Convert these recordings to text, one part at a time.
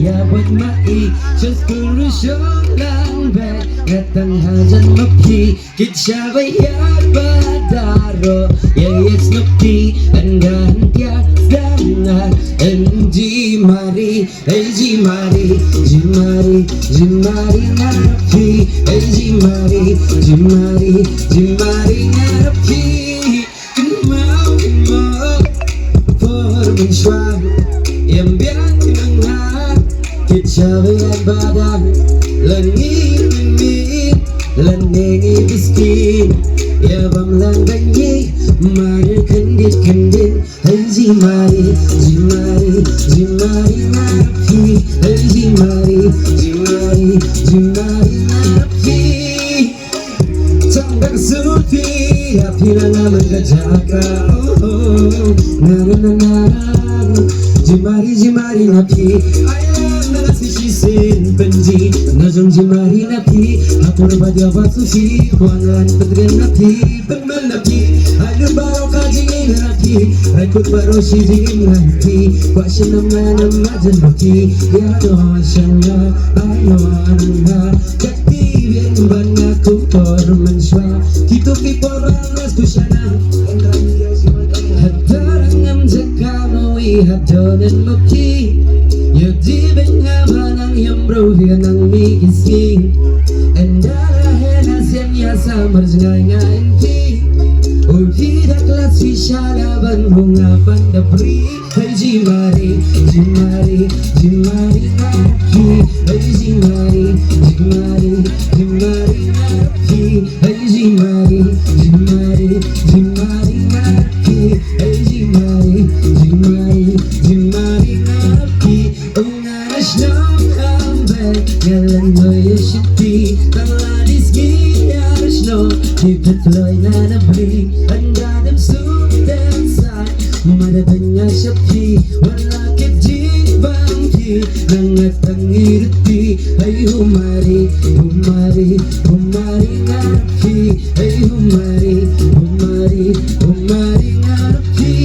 อย่าบดมาอีกฉันกูรู้ชนลังแบกและตั้งหาจันมาพีกิจชาไปยาบาดารอya it's not di enggan dia dangar enji mari enji mari jimari jimari napi enji mari jimari jimari napi kemau kemau por mensual yang biang mengat kita bayar badan lengi lengi lengi miskin ya bam lang banyi mari kendit kendit hai jimari jimari jimari napi hai jimari jimari jimari napi Tanggang sulti api na naman kajaka Nananananan Jimari jimari napi Ayam na nasisisin benji Najong jimari napi Hapur badya basusi Kuangan pedren napi Benman napi Ayo baro kajingin napi Rekut baro shijingin napi Kwa shinamanan majan napi Ya doa shanga Ayo ananga Kakti bien banyak kutor menswa Kito kipor balas kushana Hadarangam zakamawi hadonan maki Yodi bengabanang yambro hianang migising Endara henas yang yasa marjngai ngainti Uji daklat sishalaban bunga pandabri Hai jimari, jimari, jimari naki Hai jimari, jimari, jimari naki Hai jimari, jimari, jimari naki Hai jimari, jimari, jimari naki Ungaras nang kambay Ngalan mo yashiti Taladis giyaras no Ipatloy na nabri Ang dadam sudan sa Madadanya syapi Wala kejing bangki Nangat ang irti Ay humari, humari, humari ngarpi Ay humari, humari, humari ngarpi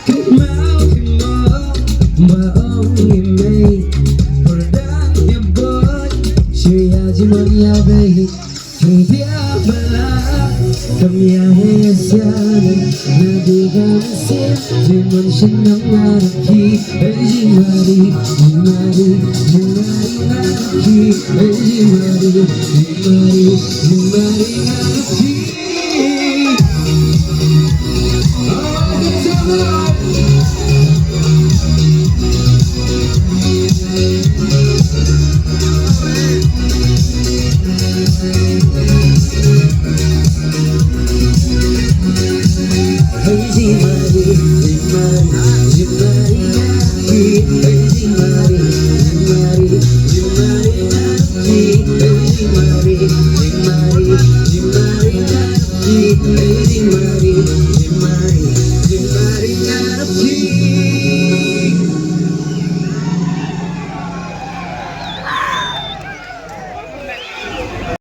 Kimau, kimau, maong imay Perdang ya boy Syuya jimon ya bayi Dia balak Kami ahesian Nadigan sim Jimon senang ngaraki Jimari Jimari Jimari ngaraki Jimari Jimari Jimari ngaraki